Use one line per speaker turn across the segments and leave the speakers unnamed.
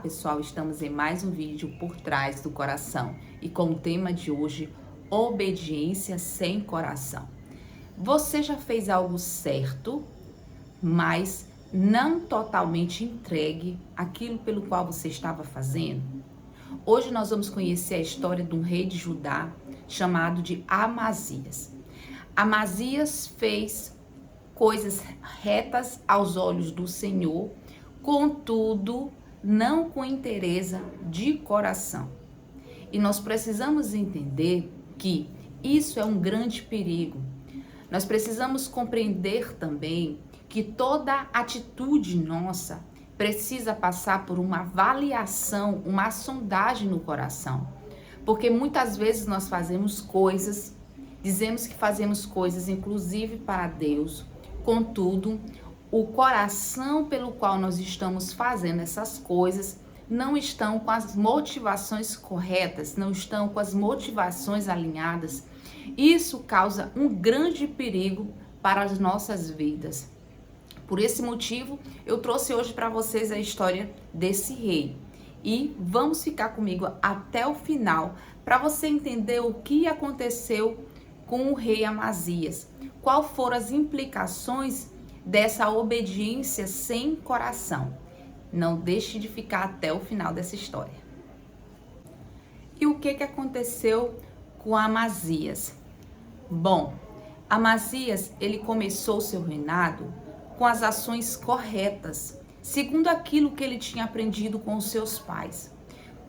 pessoal, estamos em mais um vídeo por trás do coração e com o tema de hoje, obediência sem coração. Você já fez algo certo, mas não totalmente entregue aquilo pelo qual você estava fazendo? Hoje nós vamos conhecer a história de um rei de Judá chamado de Amazias. Amazias fez coisas retas aos olhos do Senhor, contudo, não com inteireza de coração. E nós precisamos entender que isso é um grande perigo. Nós precisamos compreender também que toda atitude nossa precisa passar por uma avaliação, uma sondagem no coração. Porque muitas vezes nós fazemos coisas, dizemos que fazemos coisas inclusive para Deus, contudo, o coração pelo qual nós estamos fazendo essas coisas não estão com as motivações corretas, não estão com as motivações alinhadas. Isso causa um grande perigo para as nossas vidas. Por esse motivo, eu trouxe hoje para vocês a história desse rei. E vamos ficar comigo até o final para você entender o que aconteceu com o rei Amazias. Quais foram as implicações dessa obediência sem coração? Não deixe de ficar até o final dessa história. E o que aconteceu com Amazias? Bom, Amazias, ele começou seu reinado com as ações corretas, segundo aquilo que ele tinha aprendido com os seus pais.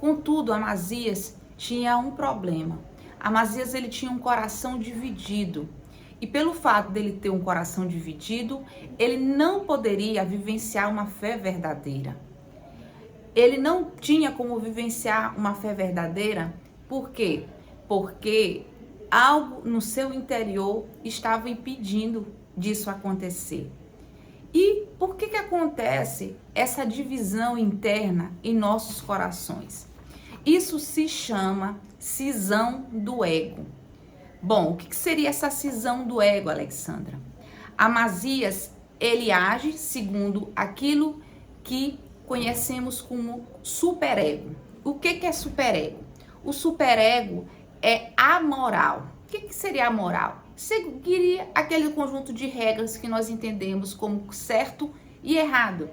Contudo, Amazias tinha um problema. Amazias, ele tinha um coração dividido. E pelo fato dele ter um coração dividido, ele não poderia vivenciar uma fé verdadeira. Ele não tinha como vivenciar uma fé verdadeira, por quê? Porque algo no seu interior estava impedindo disso acontecer. E por que acontece essa divisão interna em nossos corações? Isso se chama cisão do ego. Bom, o que seria essa cisão do ego, Alexandra? Amazias, ele age segundo aquilo que conhecemos como superego. O que é superego? O superego é amoral. O que seria amoral? Seguiria aquele conjunto de regras que nós entendemos como certo e errado.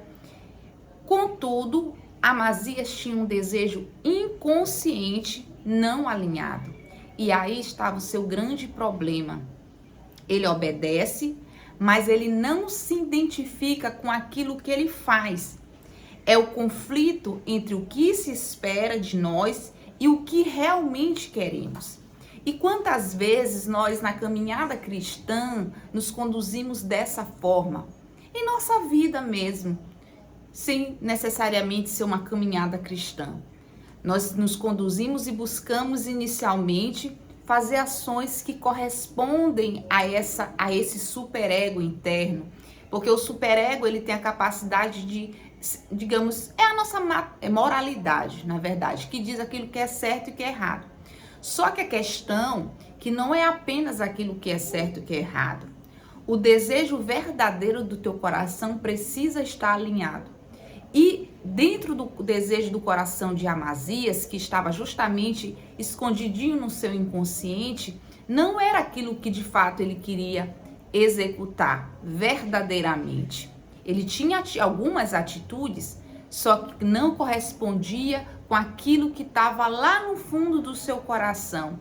Contudo, Amazias tinha um desejo inconsciente não alinhado. E aí estava o seu grande problema. Ele obedece, mas ele não se identifica com aquilo que ele faz. É o conflito entre o que se espera de nós e o que realmente queremos. E quantas vezes nós, na caminhada cristã, nos conduzimos dessa forma? Em nossa vida mesmo, sem necessariamente ser uma caminhada cristã. Nós nos conduzimos e buscamos inicialmente fazer ações que correspondem a esse superego interno. Porque o superego, ele tem a capacidade de, digamos, é a nossa moralidade, na verdade, que diz aquilo que é certo e que é errado. Só que a questão que não é apenas aquilo que é certo e que é errado. O desejo verdadeiro do teu coração precisa estar alinhado. E dentro do desejo do coração de Amazias, que estava justamente escondidinho no seu inconsciente, não era aquilo que de fato ele queria executar verdadeiramente. Ele tinha algumas atitudes, só que não correspondia com aquilo que estava lá no fundo do seu coração.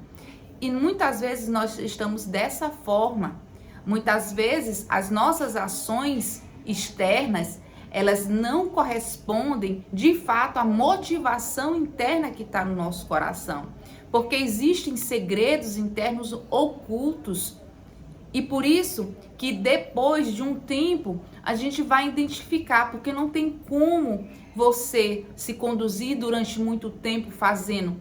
E muitas vezes nós estamos dessa forma. Muitas vezes as nossas ações externas, elas não correspondem de fato à motivação interna que está no nosso coração. Porque existem segredos internos ocultos. E por isso que depois de um tempo a gente vai identificar, porque não tem como você se conduzir durante muito tempo fazendo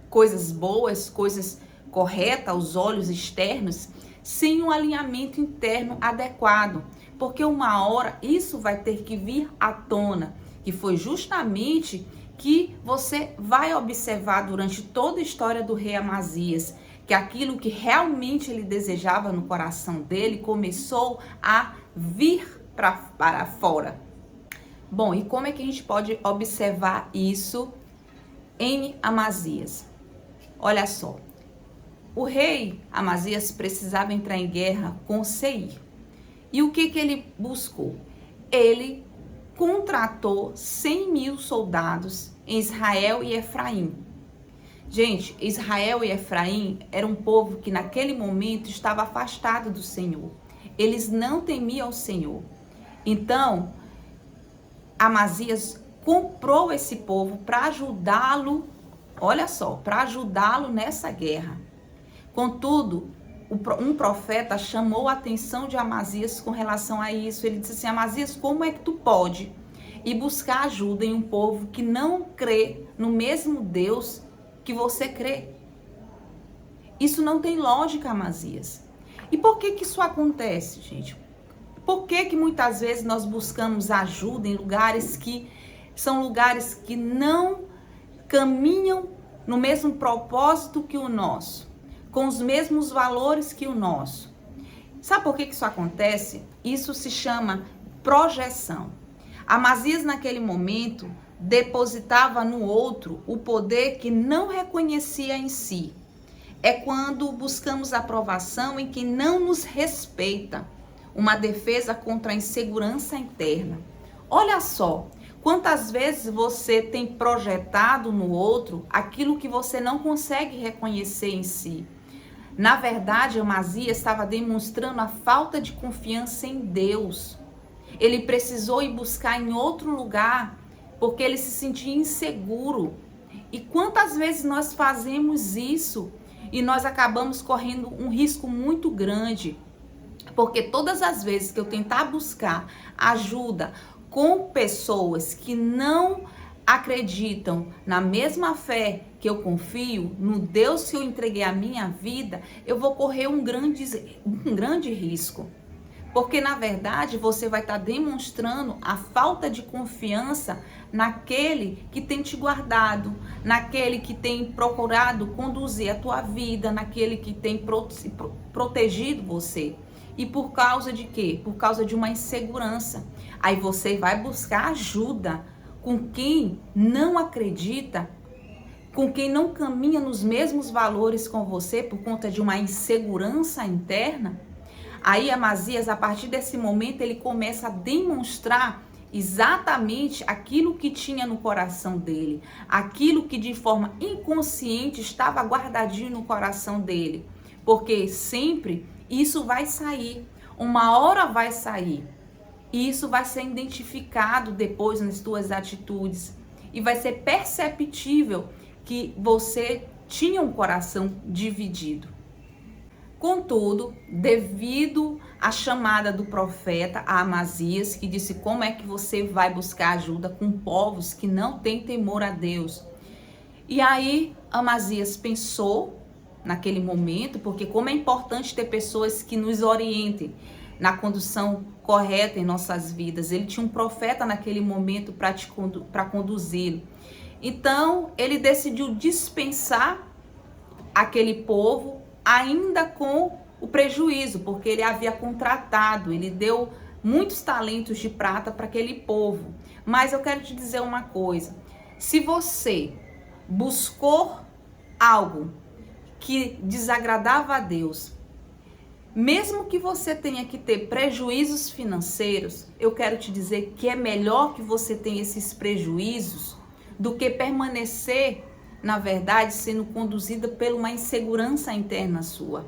coisas boas, coisas corretas aos olhos externos, sem um alinhamento interno adequado. Porque uma hora isso vai ter que vir à tona, que foi justamente que você vai observar durante toda a história do rei Amazias, que aquilo que realmente ele desejava no coração dele começou a vir para fora. Bom, e como é que a gente pode observar isso em Amazias? Olha só, o rei Amazias precisava entrar em guerra com Seir. E o que ele buscou? Ele contratou 100 mil soldados em Israel e Efraim. Gente, Israel e Efraim era um povo que naquele momento estava afastado do Senhor. Eles não temiam o Senhor. Então, Amazias comprou esse povo para ajudá-lo, olha só, para ajudá-lo nessa guerra. Contudo, um profeta chamou a atenção de Amazias com relação a isso. Ele disse assim: Amazias, como é que tu pode ir buscar ajuda em um povo que não crê no mesmo Deus que você crê? Isso não tem lógica, Amazias. E por que isso acontece, gente? Por que muitas vezes nós buscamos ajuda em lugares que são lugares que não caminham no mesmo propósito que o nosso, com os mesmos valores que o nosso? Sabe por que isso acontece? Isso se chama projeção. Amazias, naquele momento, depositava no outro o poder que não reconhecia em si. É quando buscamos aprovação em quem não nos respeita, uma defesa contra a insegurança interna. Olha só, quantas vezes você tem projetado no outro aquilo que você não consegue reconhecer em si. Na verdade, Amazias estava demonstrando a falta de confiança em Deus. Ele precisou ir buscar em outro lugar porque ele se sentia inseguro. E quantas vezes nós fazemos isso e nós acabamos correndo um risco muito grande? Porque todas as vezes que eu tentar buscar ajuda com pessoas que não acreditam na mesma fé que eu confio, no Deus que eu entreguei a minha vida, eu vou correr um grande risco. Porque, na verdade, você vai estar demonstrando a falta de confiança naquele que tem te guardado, naquele que tem procurado conduzir a tua vida, naquele que tem protegido você. E por causa de quê? Por causa de uma insegurança. Aí você vai buscar ajuda com quem não acredita, com quem não caminha nos mesmos valores com você por conta de uma insegurança interna. Aí Amazias, a partir desse momento, ele começa a demonstrar exatamente aquilo que tinha no coração dele, aquilo que de forma inconsciente estava guardadinho no coração dele, porque sempre isso vai sair, uma hora vai sair, e isso vai ser identificado depois nas tuas atitudes, e vai ser perceptível que você tinha um coração dividido. Contudo, devido à chamada do profeta a Amazias, que disse: como é que você vai buscar ajuda com povos que não têm temor a Deus? E aí Amazias pensou naquele momento, porque como é importante ter pessoas que nos orientem na condução correta em nossas vidas. Ele tinha um profeta naquele momento para conduzi-lo. Então ele decidiu dispensar aquele povo, ainda com o prejuízo, porque ele havia contratado, ele deu muitos talentos de prata para aquele povo. Mas eu quero te dizer uma coisa: se você buscou algo que desagradava a Deus, mesmo que você tenha que ter prejuízos financeiros, eu quero te dizer que é melhor que você tenha esses prejuízos do que permanecer, na verdade, sendo conduzida por uma insegurança interna sua.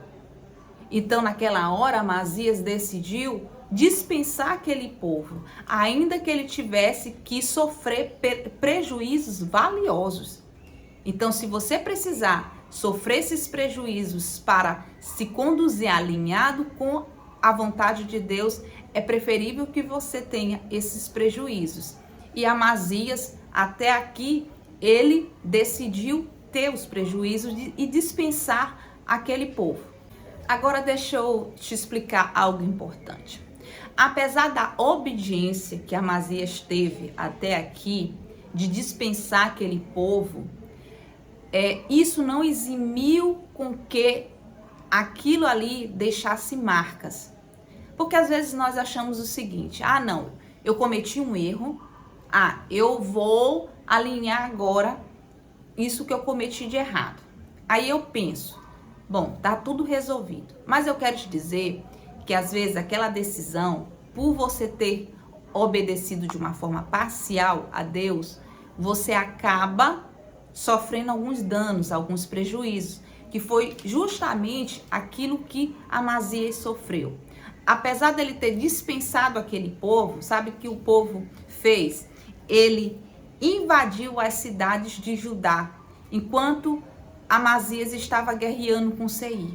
Então, naquela hora, Amazias decidiu dispensar aquele povo, ainda que ele tivesse que sofrer prejuízos valiosos. Então, se você precisar sofrer esses prejuízos para se conduzir alinhado com a vontade de Deus, é preferível que você tenha esses prejuízos. E Amazias, até aqui, ele decidiu ter os prejuízos e dispensar aquele povo. Agora deixa eu te explicar algo importante. Apesar da obediência que Amazias teve até aqui, de dispensar aquele povo, isso não eximiu com que aquilo ali deixasse marcas. Porque às vezes nós achamos o seguinte: não, eu cometi um erro, eu vou alinhar agora isso que eu cometi de errado. Aí eu penso, bom, tá tudo resolvido. Mas eu quero te dizer que às vezes aquela decisão, por você ter obedecido de uma forma parcial a Deus, você acaba sofrendo alguns danos, alguns prejuízos, que foi justamente aquilo que Amazias sofreu. Apesar dele ter dispensado aquele povo, sabe o que o povo fez? Ele invadiu as cidades de Judá, enquanto Amazias estava guerreando com Seir.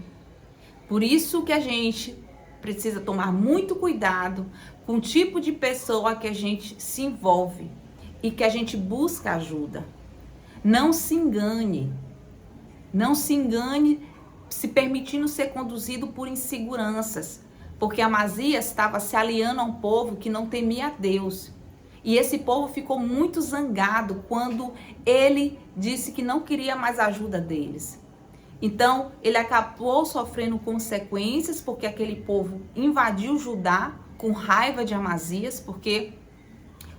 Por isso que a gente precisa tomar muito cuidado com o tipo de pessoa que a gente se envolve e que a gente busca ajuda. Não se engane. Não se engane se permitindo ser conduzido por inseguranças. Porque Amazias estava se aliando a um povo que não temia a Deus. E esse povo ficou muito zangado quando ele disse que não queria mais a ajuda deles. Então, ele acabou sofrendo consequências, porque aquele povo invadiu Judá com raiva de Amazias, porque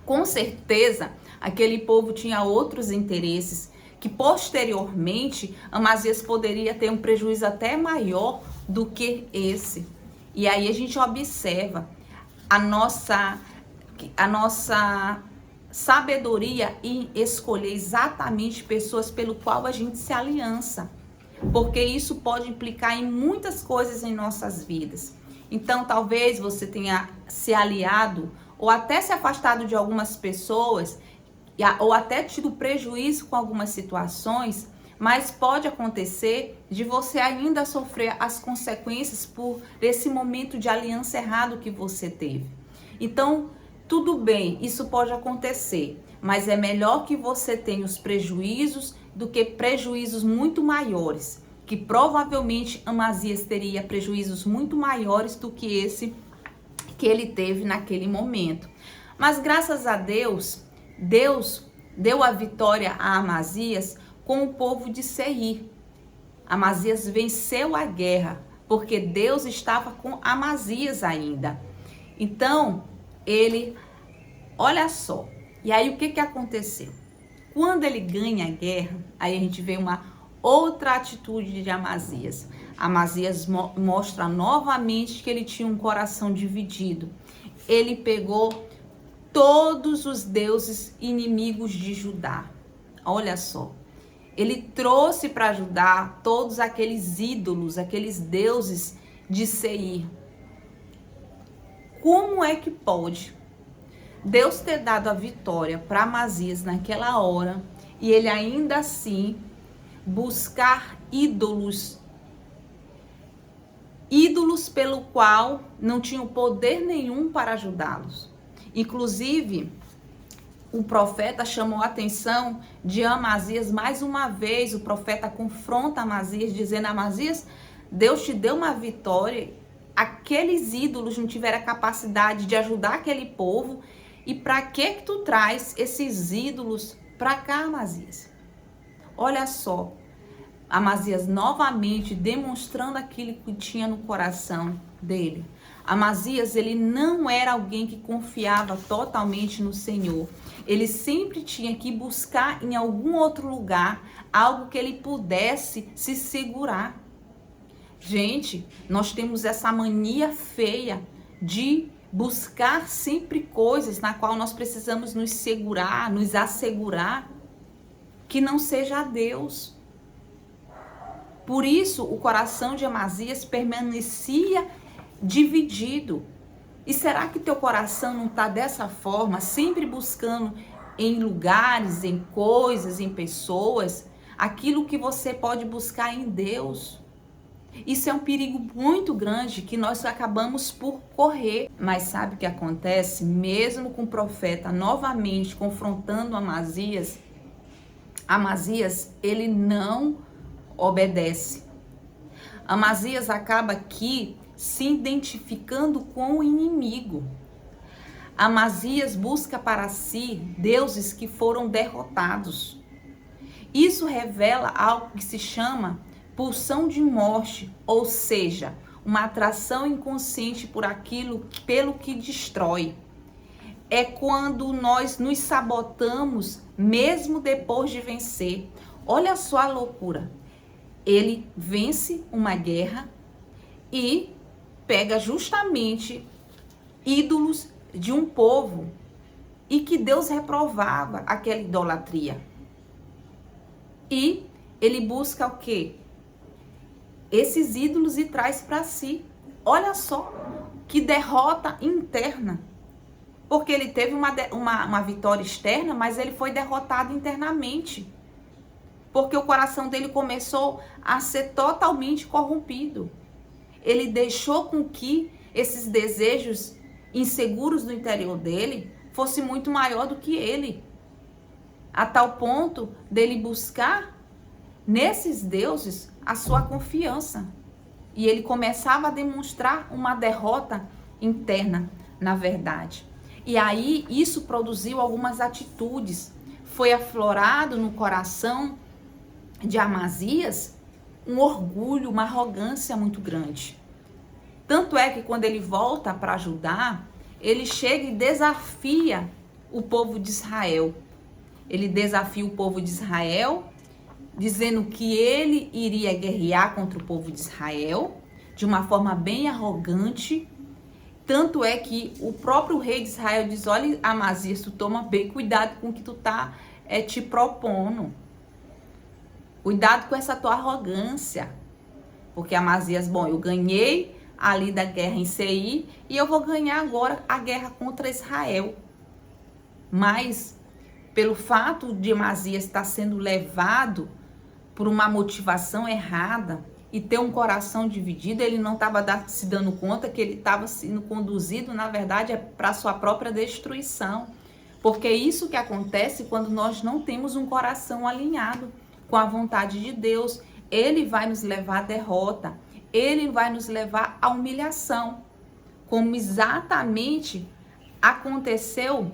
com certeza aquele povo tinha outros interesses, que posteriormente Amazias poderia ter um prejuízo até maior do que esse. E aí a gente observa a nossa sabedoria em escolher exatamente pessoas pelo qual a gente se aliança. Porque isso pode implicar em muitas coisas em nossas vidas. Então, talvez você tenha se aliado ou até se afastado de algumas pessoas ou até tido prejuízo com algumas situações, mas pode acontecer de você ainda sofrer as consequências por esse momento de aliança errado que você teve. Então, tudo bem, isso pode acontecer, mas é melhor que você tenha os prejuízos do que prejuízos muito maiores, que provavelmente Amazias teria prejuízos muito maiores do que esse que ele teve naquele momento. Mas graças a Deus, Deus deu a vitória a Amazias com o povo de Seir. Amazias venceu a guerra, porque Deus estava com Amazias ainda. Então, olha só, e aí o que aconteceu? Quando ele ganha a guerra, aí a gente vê uma outra atitude de Amazias. Amazias mostra novamente que ele tinha um coração dividido. Ele pegou todos os deuses inimigos de Judá. Olha só. Ele trouxe para Judá todos aqueles ídolos, aqueles deuses de Seir. Como é que pode Deus ter dado a vitória para Amazias naquela hora e ele ainda assim buscar ídolos pelo qual não tinham poder nenhum para ajudá-los? Inclusive, o profeta chamou a atenção de Amazias mais uma vez. O profeta confronta Amazias, dizendo: Amazias, Deus te deu uma vitória, aqueles ídolos não tiveram a capacidade de ajudar aquele povo, e para que tu traz esses ídolos para cá, Amazias? Olha só, Amazias novamente demonstrando aquilo que tinha no coração dele. Amazias, ele não era alguém que confiava totalmente no Senhor. Ele sempre tinha que buscar em algum outro lugar algo que ele pudesse se segurar. Gente, nós temos essa mania feia de buscar sempre coisas na qual nós precisamos nos segurar, nos assegurar, que não seja Deus. Por isso, o coração de Amazias permanecia dividido. E será que teu coração não está dessa forma, sempre buscando em lugares, em coisas, em pessoas, aquilo que você pode buscar em Deus? Isso é um perigo muito grande que nós acabamos por correr. Mas sabe o que acontece? Mesmo com o profeta novamente confrontando Amazias, ele não obedece. Amazias acaba aqui se identificando com o inimigo. Amazias busca para si deuses que foram derrotados. Isso revela algo que se chama pulsão de morte, ou seja, uma atração inconsciente por aquilo pelo que destrói. é quando nós nos sabotamos mesmo depois de vencer. Olha só a loucura. Ele vence uma guerra e pega justamente ídolos de um povo e que Deus reprovava aquela idolatria. E ele busca o quê? Esses ídolos e traz para si. Olha só que derrota interna. Porque ele teve uma vitória externa, mas ele foi derrotado internamente. Porque o coração dele começou a ser totalmente corrompido. Ele deixou com que esses desejos inseguros do interior dele fosse muito maior do que ele. A tal ponto dele buscar nesses deuses a sua confiança. E ele começava a demonstrar uma derrota interna, na verdade. E aí isso produziu algumas atitudes. Foi aflorado no coração de Amazias um orgulho, uma arrogância muito grande. Tanto é que quando ele volta para Judá, ele chega e desafia o povo de Israel. Ele desafia o povo de Israel, dizendo que ele iria guerrear contra o povo de Israel de uma forma bem arrogante. Tanto é que o próprio rei de Israel diz: olha, Amazias, tu toma bem cuidado com o que tu tá te propondo. Cuidado com essa tua arrogância. Porque Amazias, bom, eu ganhei ali da guerra em Seir e eu vou ganhar agora a guerra contra Israel. Mas, pelo fato de Amazias estar sendo levado por uma motivação errada e ter um coração dividido, ele não estava se dando conta que ele estava sendo conduzido, na verdade, para a sua própria destruição. Porque é isso que acontece quando nós não temos um coração alinhado com a vontade de Deus. Ele vai nos levar à derrota, ele vai nos levar à humilhação, como exatamente aconteceu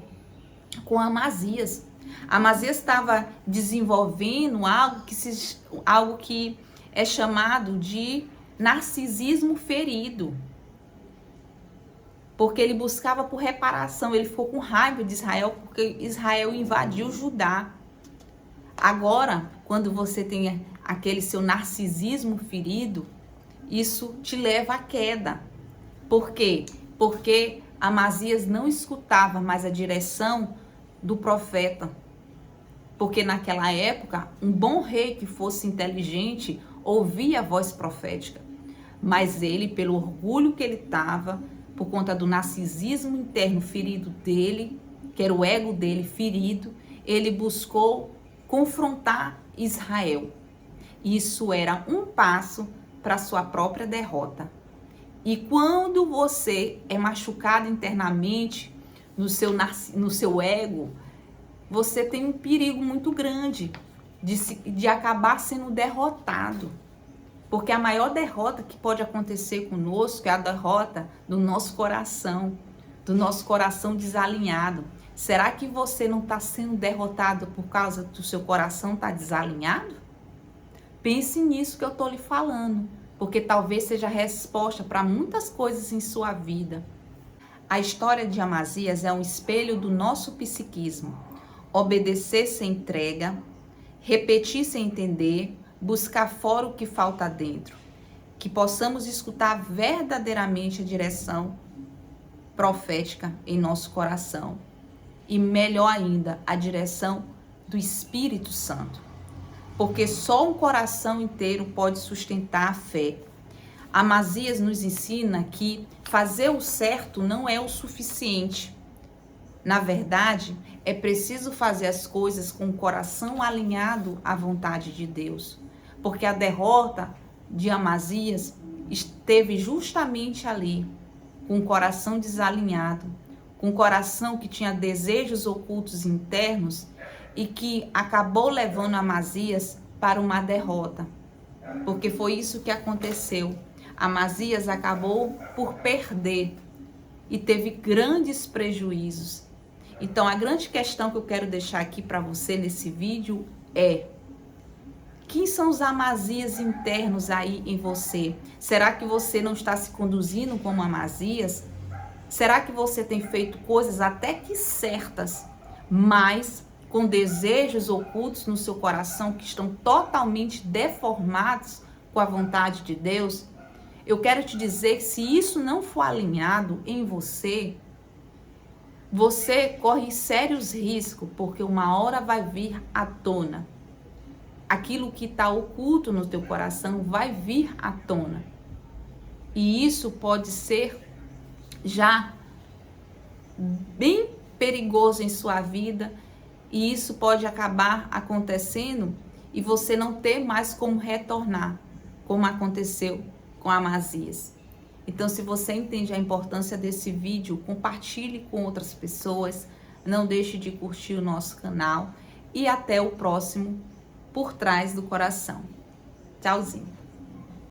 com Amazias. Amazias estava desenvolvendo algo que é chamado de narcisismo ferido. Porque ele buscava por reparação, ele ficou com raiva de Israel porque Israel invadiu Judá. Agora, quando você tem aquele seu narcisismo ferido, isso te leva à queda. Por quê? Porque Amazias não escutava mais a direção do profeta. Porque naquela época, um bom rei que fosse inteligente ouvia a voz profética. Mas ele, pelo orgulho que ele estava, por conta do narcisismo interno ferido dele, que era o ego dele ferido, ele buscou confrontar Israel. Isso era um passo para a sua própria derrota. E quando você é machucado internamente, no seu ego, você tem um perigo muito grande de acabar sendo derrotado. Porque a maior derrota que pode acontecer conosco é a derrota do nosso coração desalinhado. Será que você não está sendo derrotado por causa do seu coração estar desalinhado? Pense nisso que eu estou lhe falando, porque talvez seja a resposta para muitas coisas em sua vida. A história de Amazias é um espelho do nosso psiquismo. Obedecer sem entrega, repetir sem entender, buscar fora o que falta dentro. Que possamos escutar verdadeiramente a direção profética em nosso coração. E melhor ainda, a direção do Espírito Santo. Porque só um coração inteiro pode sustentar a fé. Amazias nos ensina que fazer o certo não é o suficiente. Na verdade, é preciso fazer as coisas com o coração alinhado à vontade de Deus. Porque a derrota de Amazias esteve justamente ali, com o coração desalinhado, com o coração que tinha desejos ocultos internos e que acabou levando Amazias para uma derrota. Porque foi isso que aconteceu. Amazias acabou por perder e teve grandes prejuízos. Então, a grande questão que eu quero deixar aqui para você nesse vídeo é: quem são os Amazias internos aí em você? Será que você não está se conduzindo como Amazias? Será que você tem feito coisas até que certas, mas com desejos ocultos no seu coração que estão totalmente deformados com a vontade de Deus? Eu quero te dizer que se isso não for alinhado em você, você corre sérios riscos, porque uma hora vai vir à tona. Aquilo que está oculto no teu coração vai vir à tona. E isso pode ser já bem perigoso em sua vida, e isso pode acabar acontecendo e você não ter mais como retornar, como aconteceu com Amazias. Então, se você entende a importância desse vídeo, compartilhe com outras pessoas, não deixe de curtir o nosso canal e até o próximo Por Trás do Coração. Tchauzinho!